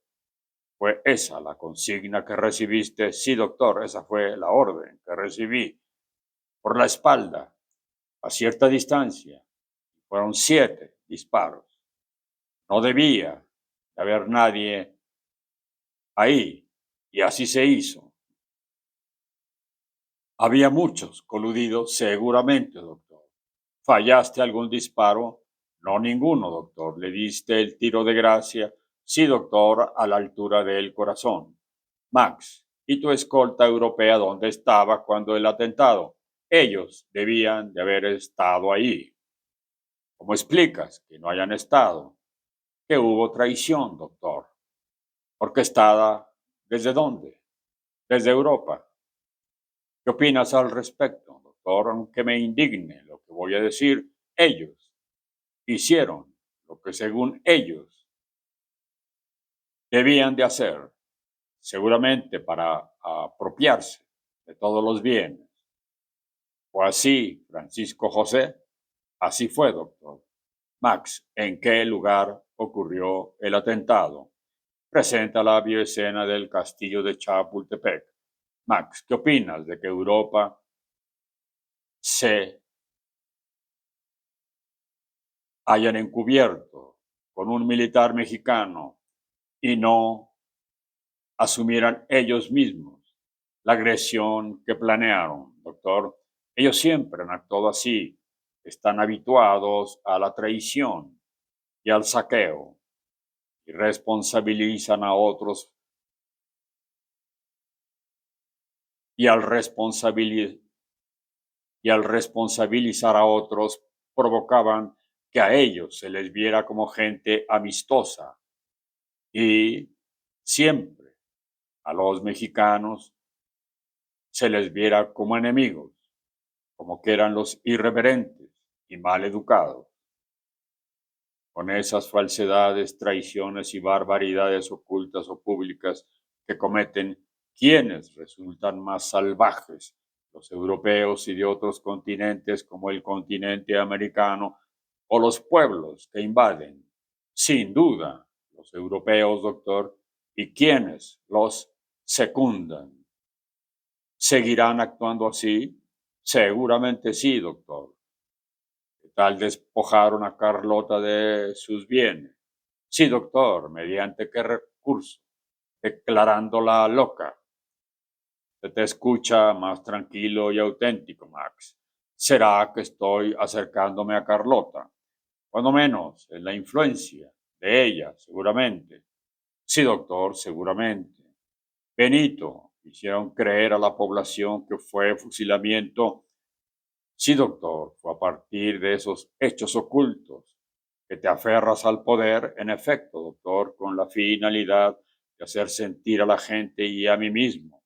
¿Fue esa la consigna que recibiste? Sí, doctor, esa fue la orden que recibí. Por la espalda, a cierta distancia. Fueron 7 disparos. No debía de haber nadie ahí. Y así se hizo. Había muchos coludidos, seguramente, doctor. ¿Fallaste algún disparo? No, ninguno, doctor. ¿Le diste el tiro de gracia? Sí, doctor, a la altura del corazón. Max, ¿y tu escolta europea dónde estaba cuando el atentado? Ellos debían de haber estado ahí. ¿Cómo explicas que no hayan estado? Que hubo traición, doctor. ¿Orquestada desde dónde? Desde Europa. ¿Qué opinas al respecto, doctor? Aunque me indigne lo que voy a decir, ellos hicieron lo que según ellos debían de hacer, seguramente para apropiarse de todos los bienes. ¿O así, Francisco José? Así fue, doctor. Max, ¿en qué lugar ocurrió el atentado? Presenta la bioescena del castillo de Chapultepec. Max, ¿qué opinas de que Europa se hayan encubierto con un militar mexicano y no asumieran ellos mismos la agresión que planearon, doctor? Ellos siempre han actuado así, están habituados a la traición y al saqueo y responsabilizan a otros y al responsabilizar a otros provocaban que a ellos se les viera como gente amistosa y siempre a los mexicanos se les viera como enemigos, como que eran los irreverentes y mal educados, con esas falsedades, traiciones y barbaridades ocultas o públicas que cometen quienes resultan más salvajes, los europeos y de otros continentes como el continente americano o los pueblos que invaden. Sin duda, los europeos, doctor, y quienes los secundan. ¿Seguirán actuando así? Seguramente sí, doctor. ¿Qué tal despojaron a Carlota de sus bienes? Sí, doctor. ¿Mediante qué recurso? Declarándola loca. Se te escucha más tranquilo y auténtico, Max. ¿Será que estoy acercándome a Carlota? Cuando menos, es la influencia de ella, seguramente. Sí, doctor, seguramente. Benito, hicieron creer a la población que fue fusilamiento. Sí, doctor, fue a partir de esos hechos ocultos que te aferras al poder, en efecto, doctor, con la finalidad de hacer sentir a la gente y a mí mismo.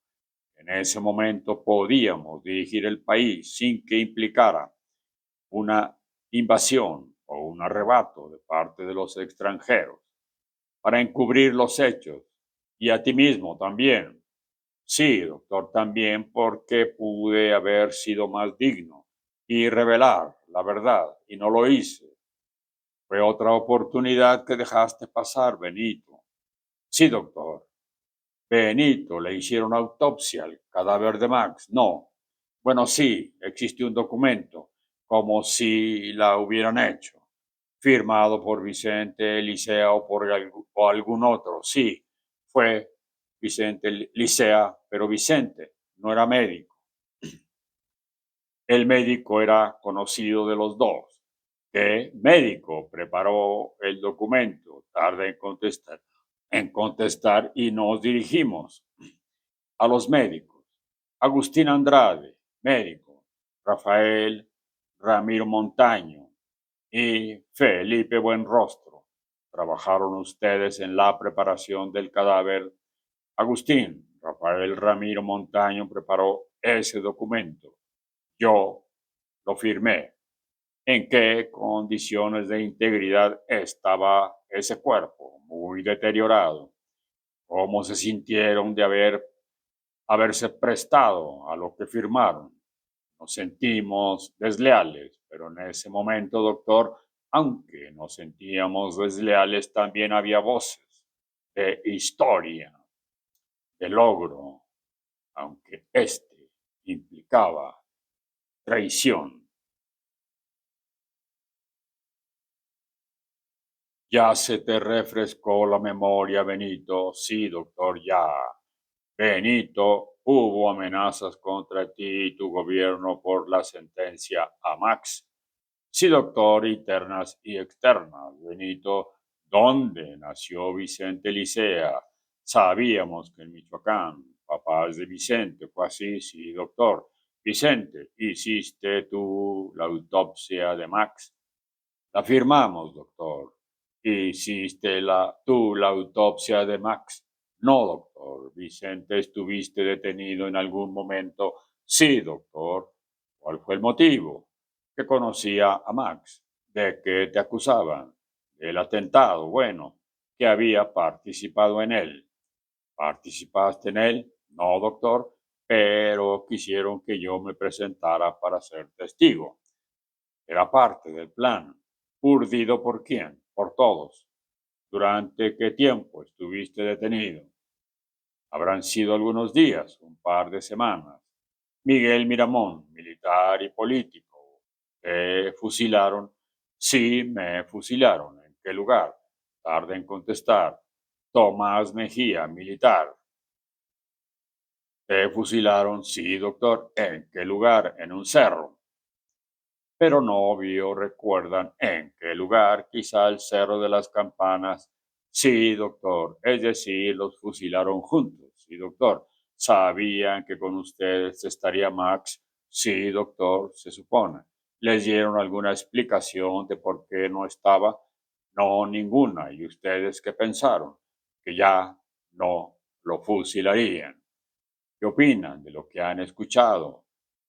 En ese momento podíamos dirigir el país sin que implicara una invasión o un arrebato de parte de los extranjeros, para encubrir los hechos y a ti mismo también. Sí, doctor, también porque pude haber sido más digno y revelar la verdad y no lo hice. Fue otra oportunidad que dejaste pasar, Benito. Sí, doctor. Benito, le hicieron autopsia al cadáver de Max. No. Bueno, sí, existe un documento, como si la hubieran hecho, firmado por Vicente Licea o algún otro. Sí, fue Vicente Licea, pero Vicente no era médico. El médico era conocido de los dos. ¿Qué médico preparó el documento? Tarda en contestar y nos dirigimos a los médicos. Agustín Andrade, médico. Rafael Ramiro Montaño y Felipe Buenrostro. ¿Trabajaron ustedes en la preparación del cadáver? Agustín, Rafael Ramiro Montaño preparó ese documento. Yo lo firmé. ¿En qué condiciones de integridad estaba ese cuerpo? Muy deteriorado. ¿Cómo se sintieron de haberse prestado a lo que firmaron? Nos sentimos desleales, pero en ese momento, doctor, aunque nos sentíamos desleales, también había voces de historia, de logro, aunque este implicaba traición. Ya se te refrescó la memoria, Benito. Sí, doctor, ya. Benito, hubo amenazas contra ti y tu gobierno por la sentencia a Max. Sí, doctor, internas y externas. Benito, ¿dónde nació Vicente Licea? Sabíamos que en Michoacán, papás de Vicente, fue así, sí, doctor. Vicente, ¿hiciste tú la autopsia de Max? La firmamos, doctor. ¿Hiciste tú la autopsia de Max? No, doctor. Vicente, ¿estuviste detenido en algún momento? Sí, doctor. ¿Cuál fue el motivo? Que conocía a Max. ¿De qué te acusaban? Del atentado. Bueno, que había participado en él. ¿Participaste en él? No, doctor, pero quisieron que yo me presentara para ser testigo. Era parte del plan. ¿Urdido por quién? Por todos. ¿Durante qué tiempo estuviste detenido? Habrán sido algunos días, un par de semanas. Miguel Miramón, militar y político. ¿Te fusilaron? Sí, me fusilaron. ¿En qué lugar? Tarde en contestar. Tomás Mejía, militar. ¿Te fusilaron? Sí, doctor. ¿En qué lugar? En un cerro. Pero no vio, recuerdan en qué lugar, quizá el Cerro de las Campanas. Sí, doctor, es decir, los fusilaron juntos. Sí, doctor, sabían que con ustedes estaría Max. Sí, doctor, se supone. ¿Les dieron alguna explicación de por qué no estaba? No, ninguna. ¿Y ustedes qué pensaron? que ya no lo fusilarían. ¿Qué opinan de lo que han escuchado?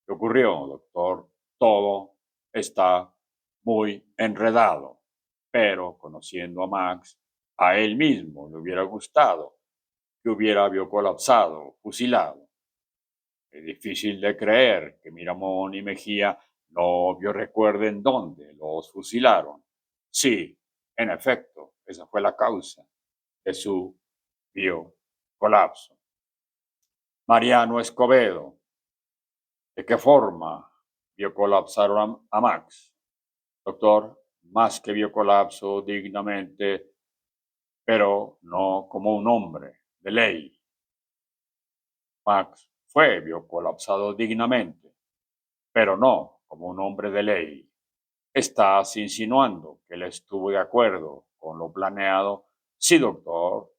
¿Qué ocurrió, doctor? Todo está muy enredado, pero conociendo a Max, a él mismo le hubiera gustado que hubiera biocolapsado, fusilado. Es difícil de creer que Miramón y Mejía no recuerden dónde los fusilaron. Sí, en efecto, esa fue la causa de su biocolapso. Mariano Escobedo, ¿de qué forma biocolapsaron a Max? Doctor, más que biocolapso dignamente, pero no como un hombre de ley. Max fue biocolapsado dignamente, pero no como un hombre de ley. ¿Estás insinuando que él estuvo de acuerdo con lo planeado? Sí, doctor.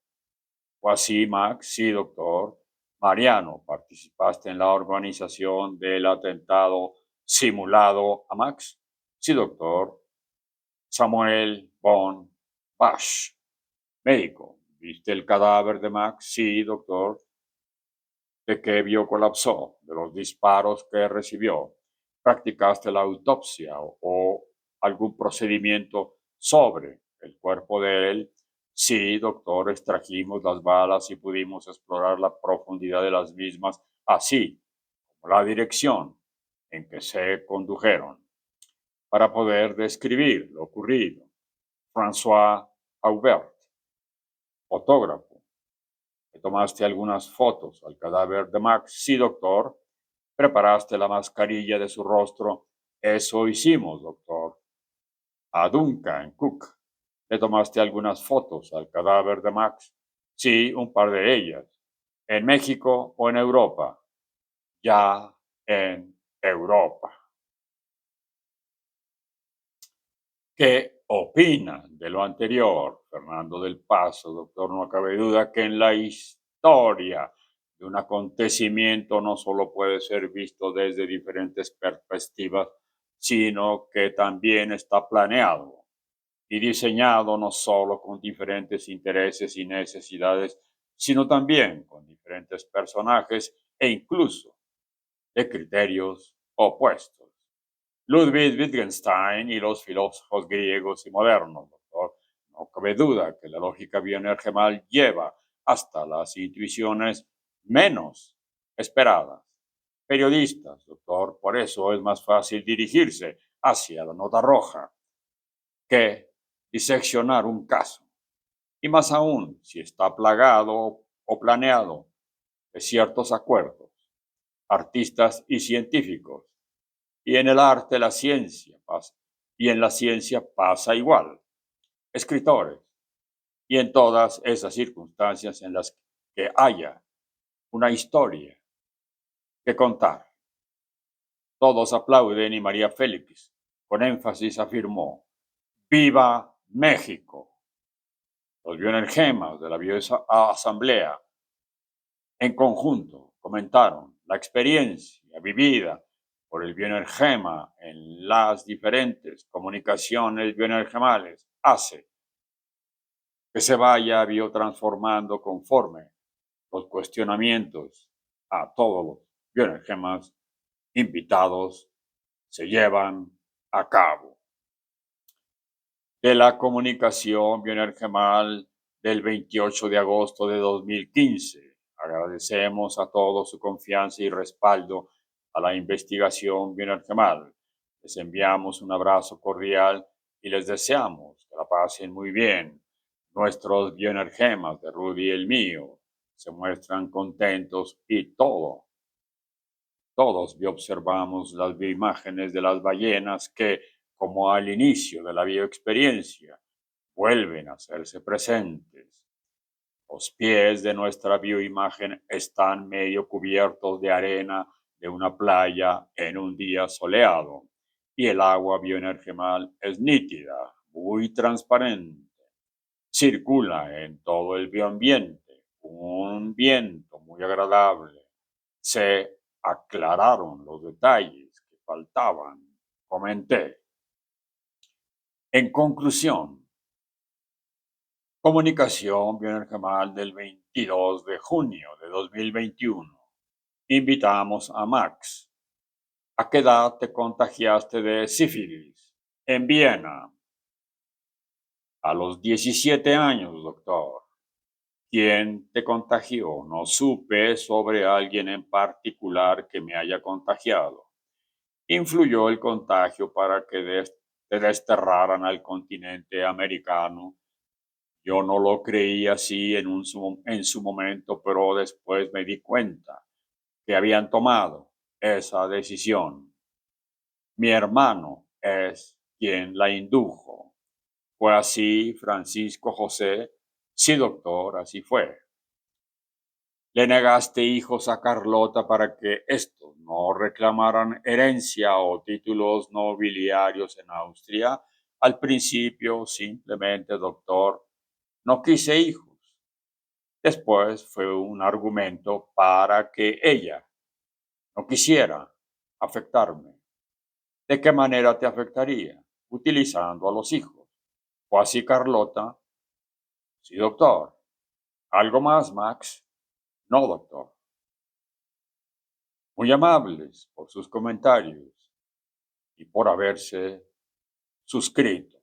¿O así, Max? Sí, doctor. Mariano, ¿participaste en la organización del atentado simulado a Max? Sí, doctor. Samuel von Basch, médico. ¿Viste el cadáver de Max? Sí, doctor. ¿De qué vio colapsó? De los disparos que recibió. ¿Practicaste la autopsia o algún procedimiento sobre el cuerpo de él? Sí, doctor, extrajimos las balas y pudimos explorar la profundidad de las mismas, así como la dirección en que se condujeron, para poder describir lo ocurrido. François Aubert, fotógrafo. ¿Le tomaste algunas fotos al cadáver de Max? Sí, doctor. ¿Preparaste la mascarilla de su rostro? Eso hicimos, doctor. A Duncan Cook. ¿Le tomaste algunas fotos al cadáver de Max? Sí, un par de ellas. ¿En México o en Europa? Ya en Europa. ¿Qué opinan de lo anterior, Fernando del Paso? Doctor, no cabe duda que en la historia de un acontecimiento no solo puede ser visto desde diferentes perspectivas, sino que también está planeado y diseñado no solo con diferentes intereses y necesidades, sino también con diferentes personajes e incluso de criterios opuestos. Ludwig Wittgenstein y los filósofos griegos y modernos, doctor. No cabe duda que la lógica bioenergemal lleva hasta las intuiciones menos esperadas. Periodistas, doctor, por eso es más fácil dirigirse hacia la nota roja que diseccionar un caso. Y más aún si está plagado o planeado de ciertos acuerdos, artistas y científicos. Y en el arte, la ciencia pasa. Y en la ciencia pasa igual. Escritores. Y en todas esas circunstancias en las que haya una historia que contar. Todos aplauden y María Félix, con énfasis, afirmó: ¡Viva México! Los bioenergemas de la bioasamblea en conjunto comentaron la experiencia vivida por el bioenergema en las diferentes comunicaciones bioenergemales hace que se vaya biotransformando conforme los cuestionamientos a todos los bioenergemas invitados se llevan a cabo. De la comunicación bioenergemal del 28 de agosto de 2015. Agradecemos a todos su confianza y respaldo a la investigación bioenergemal. Les enviamos un abrazo cordial y les deseamos que la pasen muy bien. Nuestros bioenergemas de Rudy y el mío se muestran contentos y todos observamos las bioimágenes de las ballenas que, como al inicio de la bioexperiencia, vuelven a hacerse presentes. Los pies de nuestra bioimagen están medio cubiertos de arena de una playa en un día soleado y el agua bioenergemal es nítida, muy transparente. Circula en todo el bioambiente un viento muy agradable. Se aclararon los detalles que faltaban. Comenté. En conclusión, Comunicación Bioenergemal del 22 de junio de 2021. Invitamos a Max. ¿A qué edad te contagiaste de sífilis? En Viena. A los 17 años, doctor. ¿Quién te contagió? No supe sobre alguien en particular que me haya contagiado. ¿Influyó el contagio para que te desterraran al continente americano? Yo no lo creí así en su momento, pero después me di cuenta que habían tomado esa decisión. Mi hermano es quien la indujo. ¿Fue así, Francisco José? Sí, doctor, así fue. Le negaste hijos a Carlota para que estos no reclamaran herencia o títulos nobiliarios en Austria. Al principio, simplemente, doctor, no quise hijos. Después fue un argumento para que ella no quisiera afectarme. ¿De qué manera te afectaría? Utilizando a los hijos. ¿Fue así, Carlota? Sí, doctor. ¿Algo más, Max? No, doctor. Muy amables por sus comentarios y por haberse suscrito.